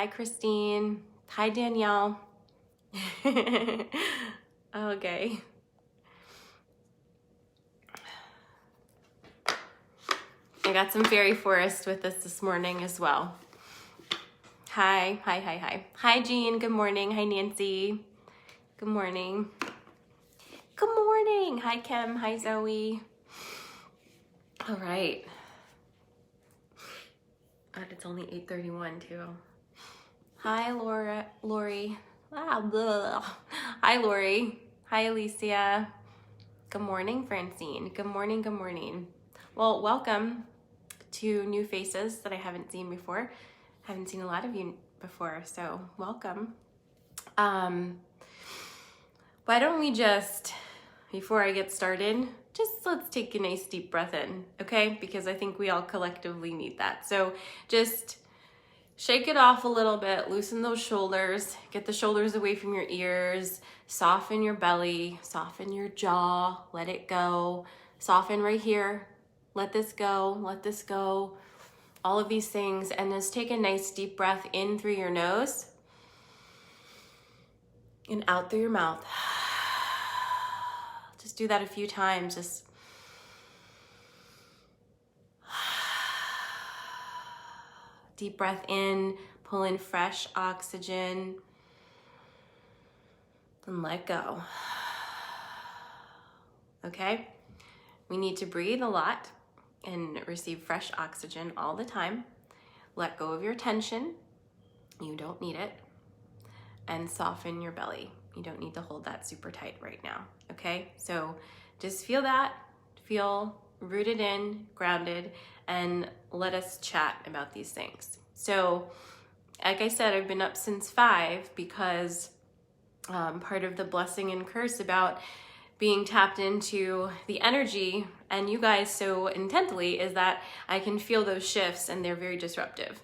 Hi, Christine. Hi, Danielle. Okay. I got some fairy forest with us this morning as well. Hi. Hi, Jean. Good morning. Hi, Nancy. Good morning. Good morning. Hi, Kim. Hi, Zoe. All right. And it's only 8:31 too. Hi, Lori. Hi, Lori. Hi, Alicia. Good morning, Francine. Good morning. Well, welcome to new faces that I haven't seen before. I haven't seen a lot of you before, so welcome. Why don't we just, before I get started, let's take a nice deep breath in, okay? Because I think we all collectively need that. So just shake it off a little bit, loosen those shoulders, get the shoulders away from your ears, soften your belly, soften your jaw, let it go, soften right here, let this go, all of these things, and just take a nice deep breath in through your nose and out through your mouth. Just do that a few times, just deep breath in, pull in fresh oxygen, and let go. Okay? We need to breathe a lot and receive fresh oxygen all the time. Let go of your tension. You don't need it. And soften your belly. You don't need to hold that super tight right now. Okay? So just feel that. Feel rooted in, grounded, and let us chat about these things. So, like I said, I've been up since 5 because part of the blessing and curse about being tapped into the energy and you guys so intently is that I can feel those shifts and they're very disruptive.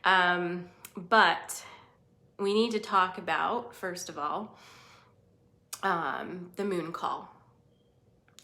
But we need to talk about, first of all, the moon call.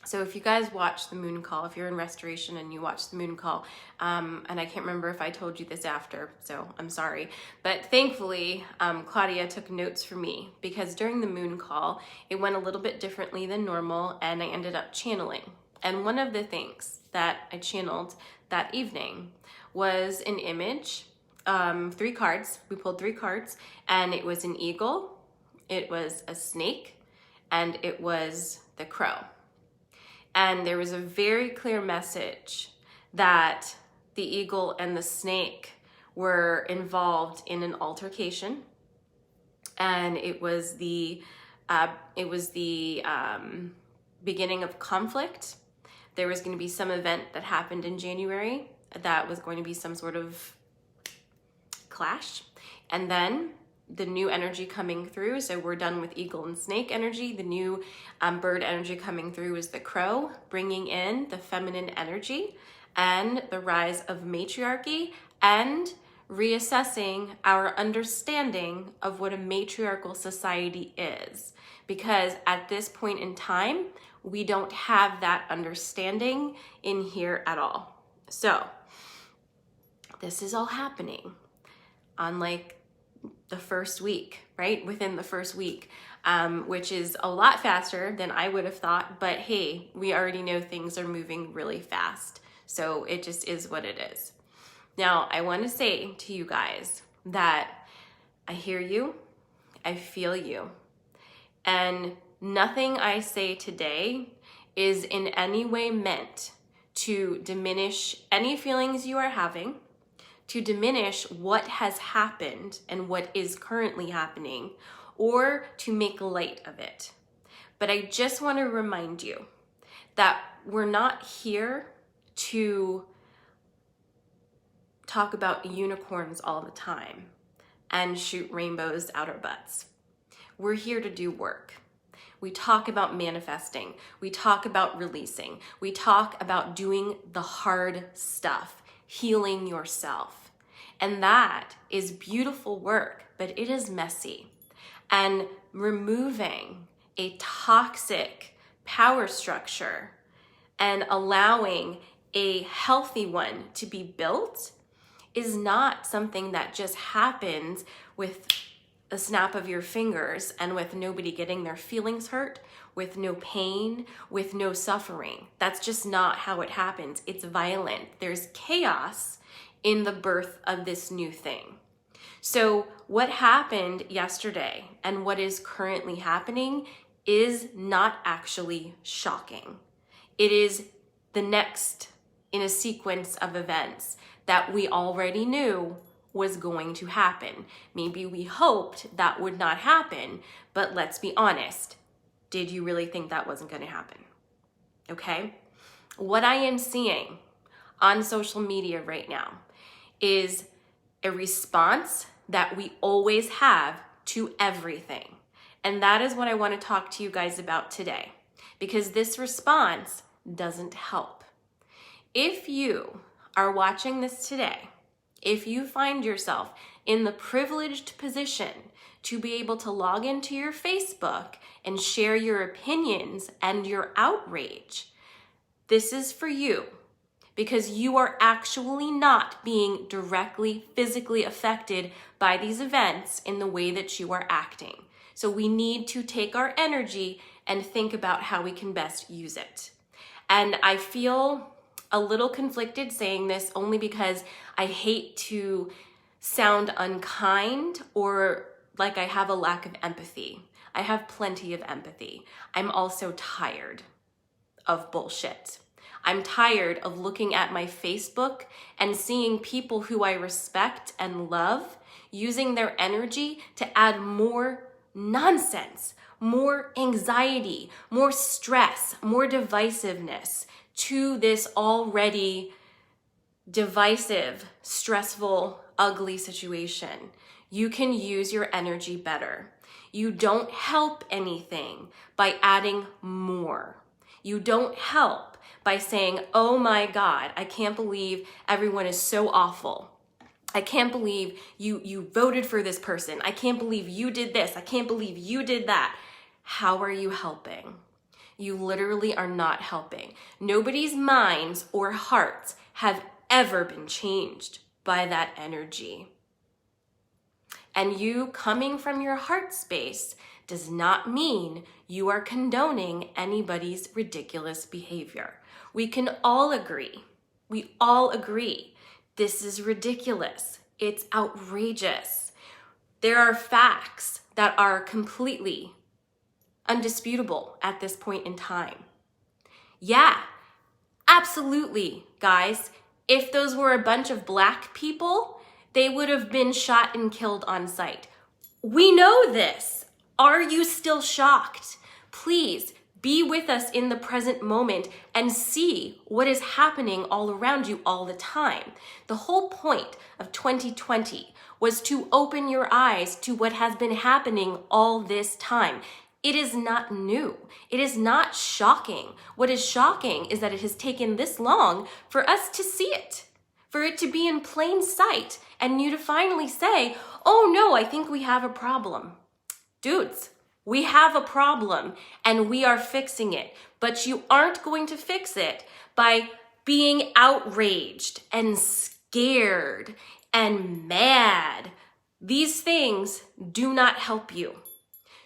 So if you guys watch the moon call, if you're in restoration and you watch the moon call, and I can't remember if I told you this after, so I'm sorry, but thankfully Claudia took notes for me because during the moon call, it went a little bit differently than normal and I ended up channeling. And one of the things that I channeled that evening was an image, 3 cards. We pulled 3 cards and it was an eagle, it was a snake, and it was the crow. And there was a very clear message that the eagle and the snake were involved in an altercation, and it was the beginning of conflict. There was going to be some event that happened in January that was going to be some sort of clash, and then the new energy coming through. So we're done with eagle and snake energy. The new bird energy coming through is the crow, bringing in the feminine energy and the rise of matriarchy and reassessing our understanding of what a matriarchal society is. Because at this point in time, we don't have that understanding in here at all. So this is all happening on like the first week, right? Within the first week, which is a lot faster than I would have thought. But hey, we already know things are moving really fast. So it just is what it is. Now, I want to say to you guys that I hear you, I feel you, and nothing I say today is in any way meant to diminish any feelings you are having, to diminish what has happened and what is currently happening, or to make light of it. But I just want to remind you that we're not here to talk about unicorns all the time and shoot rainbows out our butts. We're here to do work. We talk about manifesting. We talk about releasing. We talk about doing the hard stuff, healing yourself. And that is beautiful work, but it is messy. And removing a toxic power structure and allowing a healthy one to be built is not something that just happens with a snap of your fingers and with nobody getting their feelings hurt, with no pain, with no suffering. That's just not how it happens. It's violent. There's chaos in the birth of this new thing. So what happened yesterday and what is currently happening is not actually shocking. It is the next in a sequence of events that we already knew was going to happen. Maybe we hoped that would not happen, but let's be honest. Did you really think that wasn't going to happen? Okay? What I am seeing on social media right now is a response that we always have to everything. And that is what I want to talk to you guys about today, because this response doesn't help. If you are watching this today, if you find yourself in the privileged position to be able to log into your Facebook and share your opinions and your outrage, this is for you, because you are actually not being directly physically affected by these events in the way that you are acting. So we need to take our energy and think about how we can best use it. And I feel a little conflicted saying this only because I hate to sound unkind or like I have a lack of empathy. I have plenty of empathy. I'm also tired of bullshit. I'm tired of looking at my Facebook and seeing people who I respect and love using their energy to add more nonsense, more anxiety, more stress, more divisiveness to this already divisive, stressful, ugly situation. You can use your energy better. You don't help anything by adding more. You don't help by saying, oh my God, I can't believe everyone is so awful. I can't believe you voted for this person. I can't believe you did this. I can't believe you did that. How are you helping? You literally are not helping. Nobody's minds or hearts have ever been changed by that energy. And you coming from your heart space does not mean you are condoning anybody's ridiculous behavior. We can all agree. We all agree. This is ridiculous. It's outrageous. There are facts that are completely undisputable at this point in time. Yeah, absolutely, guys. If those were a bunch of black people, they would have been shot and killed on sight. We know this. Are you still shocked? Please be with us in the present moment and see what is happening all around you all the time. The whole point of 2020 was to open your eyes to what has been happening all this time. It is not new. It is not shocking. What is shocking is that it has taken this long for us to see it, for it to be in plain sight, and you to finally say, oh no, I think we have a problem. Dudes, we have a problem and we are fixing it, but you aren't going to fix it by being outraged and scared and mad. These things do not help you.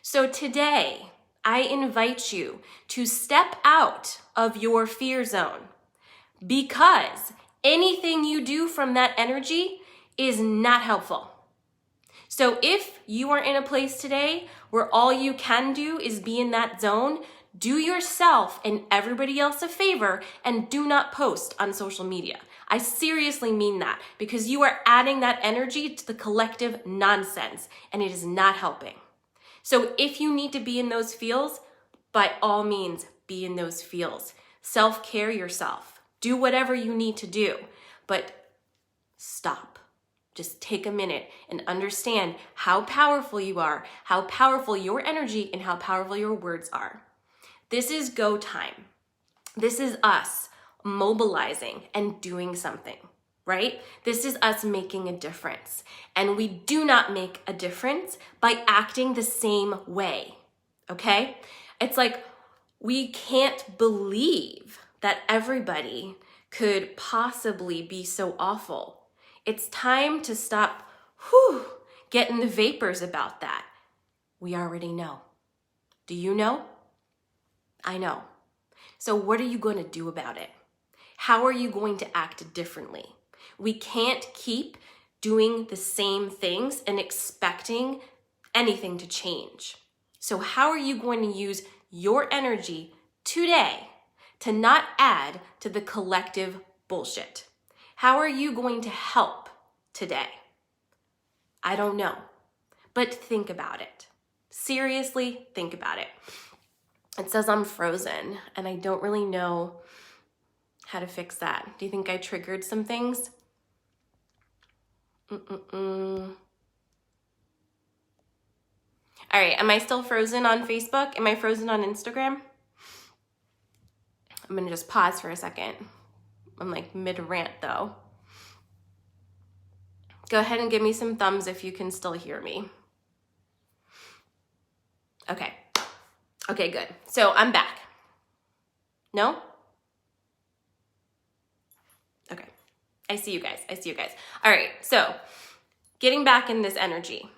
So today, I invite you to step out of your fear zone, because anything you do from that energy is not helpful. So if you are in a place today where all you can do is be in that zone, do yourself and everybody else a favor and do not post on social media. I seriously mean that, because you are adding that energy to the collective nonsense and it is not helping. So if you need to be in those feels, by all means, be in those feels. Self-care yourself. Do whatever you need to do, but stop. Just take a minute and understand how powerful you are, how powerful your energy and how powerful your words are. This is go time. This is us mobilizing and doing something, right? This is us making a difference. And we do not make a difference by acting the same way, okay? It's like we can't believe that everybody could possibly be so awful. It's time to stop getting the vapors about that. We already know. Do you know? I know. So what are you going to do about it? How are you going to act differently? We can't keep doing the same things and expecting anything to change. So how are you going to use your energy today to not add to the collective bullshit? How are you going to help today? I don't know, but think about it. Seriously, think about it. It says I'm frozen, and I don't really know how to fix that. Do you think I triggered some things? All right, am I still frozen on Facebook? Am I frozen on Instagram? I'm gonna just pause for a second. I'm like mid-rant though. Go ahead and give me some thumbs if you can still hear me. Okay. Okay, good. So I'm back. No? Okay. I see you guys. All right, so getting back in this energy.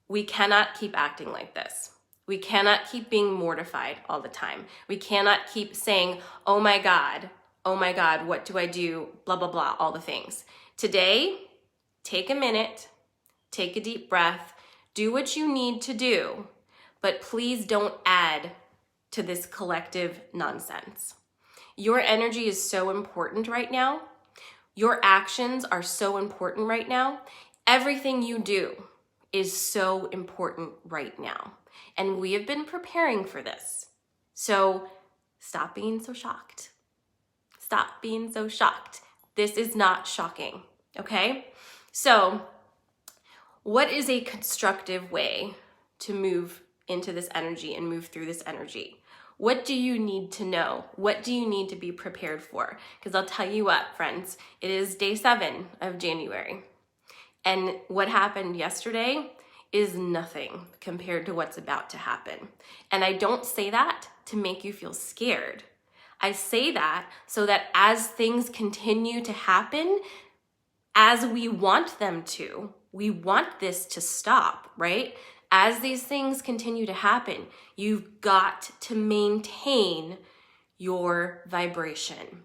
We cannot keep acting like this. We cannot keep being mortified all the time. We cannot keep saying, oh my God, what do I do? Blah, blah, blah, all the things. Today, take a minute, take a deep breath, do what you need to do, but please don't add to this collective nonsense. Your energy is so important right now. Your actions are so important right now. Everything you do is so important right now. And we have been preparing for this. So stop being so shocked. This is not shocking, okay? So what is a constructive way to move into this energy and move through this energy? What do you need to know? What do you need to be prepared for? Because I'll tell you what, friends, it is day 7 of January. And what happened yesterday is nothing compared to what's about to happen. And I don't say that to make you feel scared. I say that so that as things continue to happen, as we want them to, we want this to stop, right? As these things continue to happen, you've got to maintain your vibration.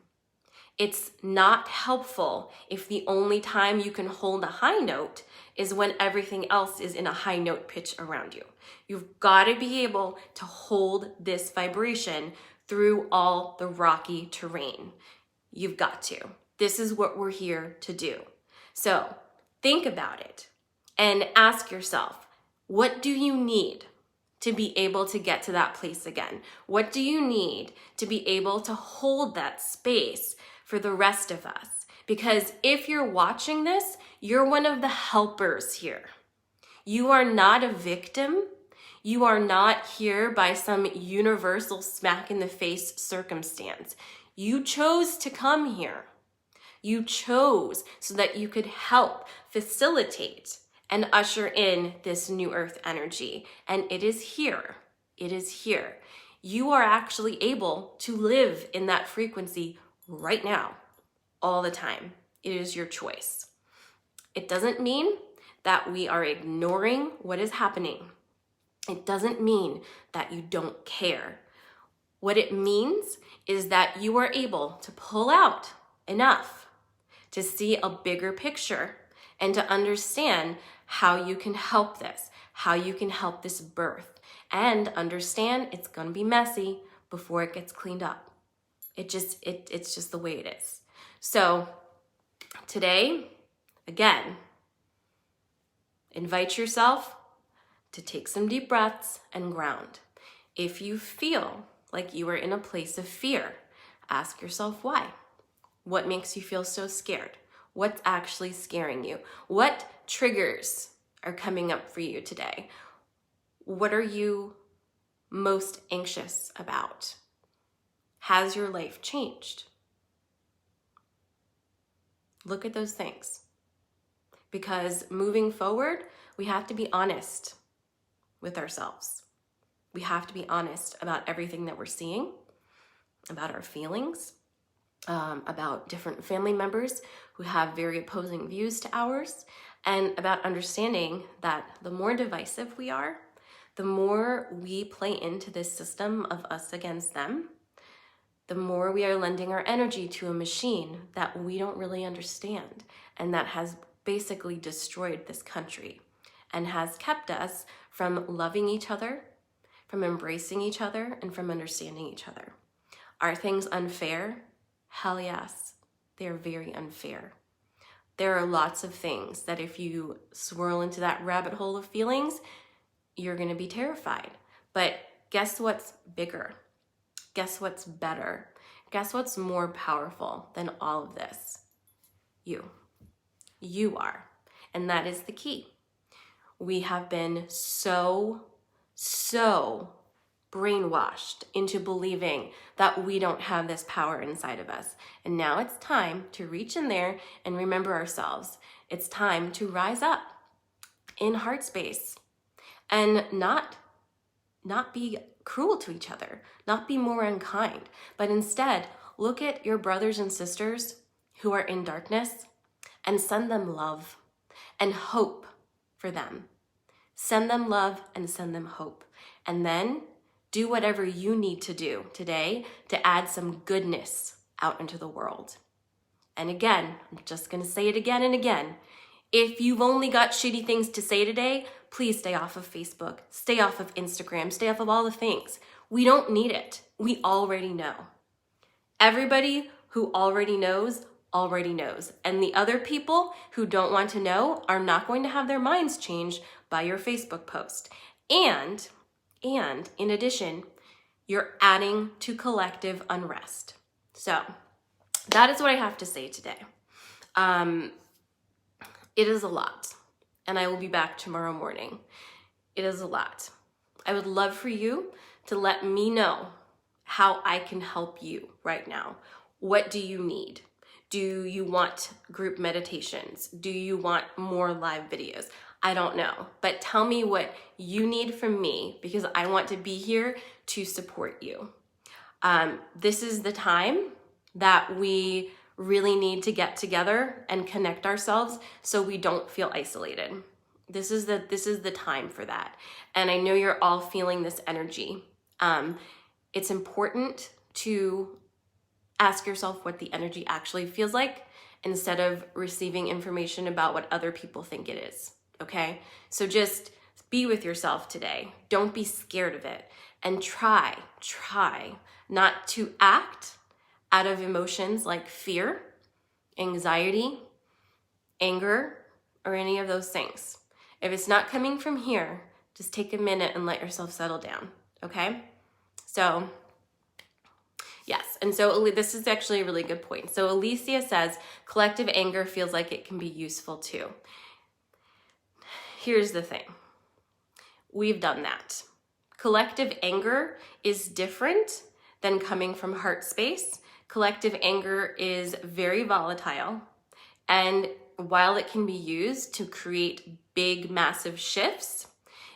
It's not helpful if the only time you can hold a high note is when everything else is in a high note pitch around you. You've got to be able to hold this vibration through all the rocky terrain. You've got to. This is what we're here to do. So think about it and ask yourself, what do you need to be able to get to that place again? What do you need to be able to hold that space for the rest of us? Because if you're watching this, you're one of the helpers here. You are not a victim. You are not here by some universal smack in the face circumstance. You chose to come here. You chose so that you could help facilitate and usher in this new earth energy. And it is here. It is here. You are actually able to live in that frequency right now, all the time. It is your choice. It doesn't mean that we are ignoring what is happening. It doesn't mean that you don't care. What it means is that you are able to pull out enough to see a bigger picture and to understand how you can help this, how you can help this birth, and understand it's gonna be messy before it gets cleaned up. It's just the way it is. So today, again, invite yourself to take some deep breaths and ground. If you feel like you are in a place of fear, ask yourself why. What makes you feel so scared? What's actually scaring you? What triggers are coming up for you today? What are you most anxious about? Has your life changed? Look at those things. Because moving forward, we have to be honest with ourselves. We have to be honest about everything that we're seeing, about our feelings, about different family members who have very opposing views to ours, and about understanding that the more divisive we are, the more we play into this system of us against them, the more we are lending our energy to a machine that we don't really understand and that has basically destroyed this country and has kept us from loving each other, from embracing each other, and from understanding each other. Are things unfair? Hell yes, they're very unfair. There are lots of things that if you swirl into that rabbit hole of feelings, you're gonna be terrified. But guess what's bigger? Guess what's better? Guess what's more powerful than all of this? You. You are. And that is the key. We have been so brainwashed into believing that we don't have this power inside of us. And now it's time to reach in there and remember ourselves. It's time to rise up in heart space and not be cruel to each other, not be more unkind, but instead look at your brothers and sisters who are in darkness and send them love and hope for them. Send them love and send them hope. And then do whatever you need to do today to add some goodness out into the world. And again, I'm just gonna say it again and again. If you've only got shitty things to say today, please stay off of Facebook, stay off of Instagram, stay off of all the things. We don't need it. We already know. Everybody who already knows. And the other people who don't want to know are not going to have their minds changed by your Facebook post. And in addition, you're adding to collective unrest. So that is what I have to say today. It is a lot, and I will be back tomorrow morning. It is a lot. I would love for you to let me know how I can help you right now. What do you need? Do you want group meditations? Do you want more live videos? I don't know, but tell me what you need from me because I want to be here to support you. This is the time that we really need to get together and connect ourselves so we don't feel isolated. This is the time for that. And I know you're all feeling this energy. It's important to ask yourself what the energy actually feels like instead of receiving information about what other people think it is. Okay? So just be with yourself today. Don't be scared of it. And try not to act out of emotions like fear, anxiety, anger, or any of those things. If it's not coming from here, just take a minute and let yourself settle down. Okay? So, yes. And so this is actually a really good point. So Alicia says, collective anger feels like it can be useful too. Here's the thing. We've done that. Collective anger is different than coming from heart space. Collective anger is very volatile. And while it can be used to create big, massive shifts,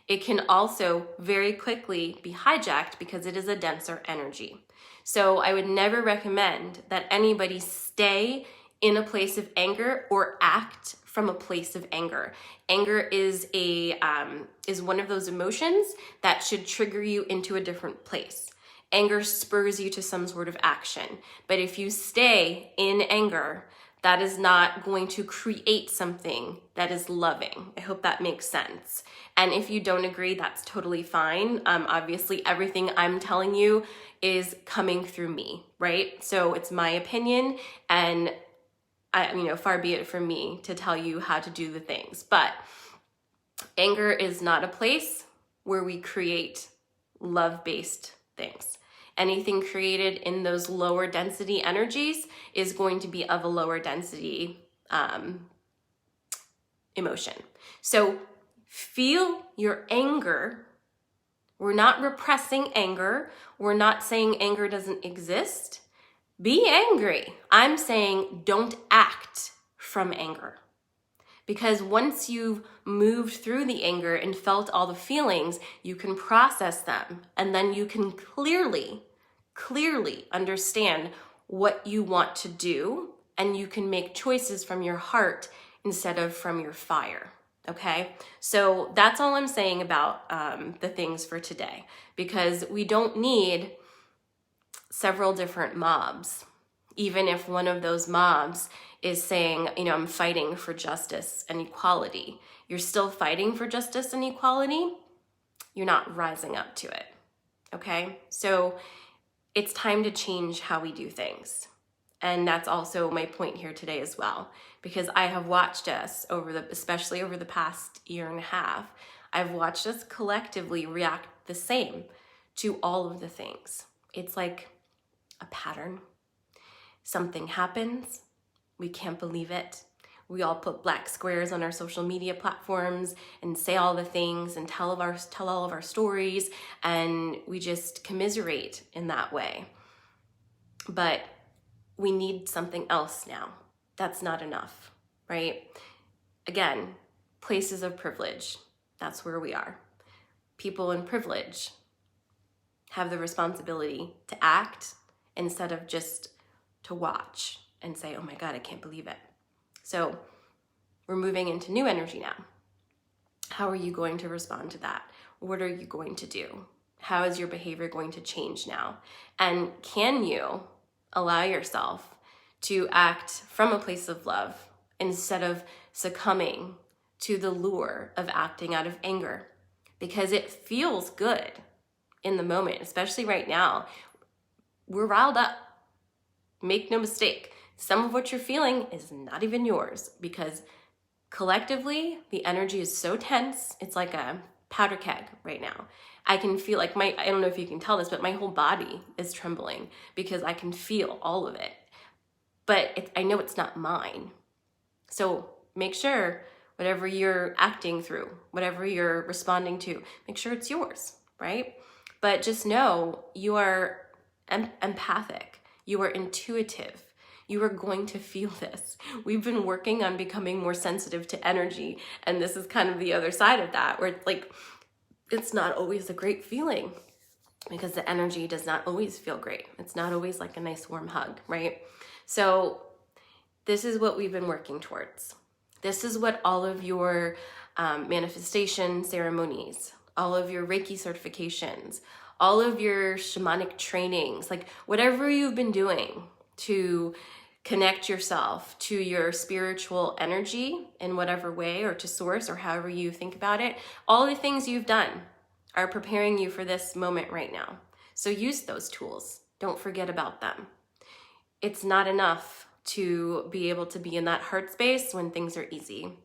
it can also very quickly be hijacked because it is a denser energy. So I would never recommend that anybody stay in a place of anger or act from a place of anger. Anger is one of those emotions that should trigger you into a different place. Anger spurs you to some sort of action. But if you stay in anger, that is not going to create something that is loving. I hope that makes sense. And if you don't agree, that's totally fine. Obviously, everything I'm telling you is coming through me, right? So it's my opinion, and far be it from me to tell you how to do the things. But anger is not a place where we create love-based things. Anything created in those lower density energies is going to be of a lower density emotion. So feel your anger. We're not repressing anger. We're not saying anger doesn't exist. Be angry. I'm saying don't act from anger. Because once you've moved through the anger and felt all the feelings, you can process them. And then you can clearly understand what you want to do, and you can make choices from your heart instead of from your fire. Okay, so that's all I'm saying about the things for today, because we don't need several different mobs. Even if one of those mobs is saying, I'm fighting for justice and equality, you're still fighting for justice and equality. You're not rising up to it. Okay, so it's time to change how we do things. And that's also my point here today as well, because I have watched us especially over the past year and a half, I've watched us collectively react the same to all of the things. It's like a pattern. Something happens, we can't believe it. We all put black squares on our social media platforms and say all the things and tell all of our stories, and we just commiserate in that way. But we need something else now. That's not enough, right? Again, places of privilege, that's where we are. People in privilege have the responsibility to act instead of just to watch and say, oh my God, I can't believe it. So we're moving into new energy now. How are you going to respond to that? What are you going to do? How is your behavior going to change now? And can you allow yourself to act from a place of love instead of succumbing to the lure of acting out of anger? Because it feels good in the moment, especially right now. We're riled up. Make no mistake, some of what you're feeling is not even yours, because collectively the energy is so tense. It's like a powder keg right now. I can feel like I don't know if you can tell this, but my whole body is trembling because I can feel all of it. But I know it's not mine. So make sure whatever you're acting through, whatever you're responding to, make sure it's yours, right? But just know you are empathic. You are intuitive. You are going to feel this. We've been working on becoming more sensitive to energy, and this is kind of the other side of that, where it's not always a great feeling because the energy does not always feel great. It's not always like a nice warm hug, right? So this is what we've been working towards. This is what all of your manifestation ceremonies, all of your Reiki certifications, all of your shamanic trainings, like whatever you've been doing to connect yourself to your spiritual energy in whatever way, or to source, or however you think about it, all the things you've done are preparing you for this moment right now. So use those tools. Don't forget about them. It's not enough to be able to be in that heart space when things are easy.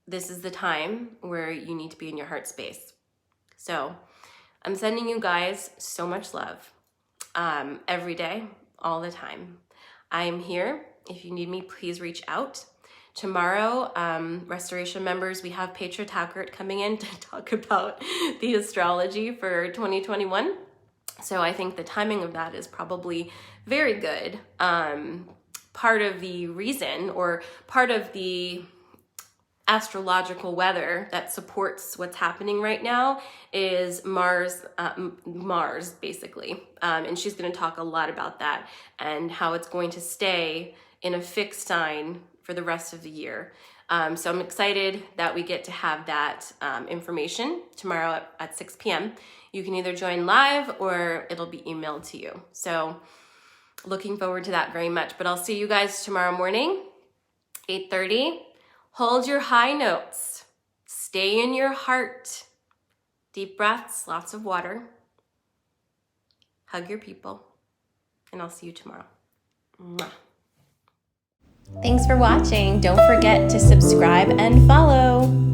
This is the time where you need to be in your heart space. So I'm sending you guys so much love every day, all the time. I am here. If you need me, please reach out. Tomorrow, Restoration members, we have Petra Tackert coming in to talk about the astrology for 2021. So I think the timing of that is probably very good. Part of the reason, or part of the astrological weather that supports what's happening right now is Mars basically. And she's going to talk a lot about that and how it's going to stay in a fixed sign for the rest of the year. So I'm excited that we get to have that information tomorrow at 6 p.m. You can either join live or it'll be emailed to you. So looking forward to that very much. But I'll see you guys tomorrow morning, 8:30. Hold your high notes. Stay in your heart. Deep breaths, lots of water. Hug your people. And I'll see you tomorrow. Mwah. Thanks for watching. Don't forget to subscribe and follow.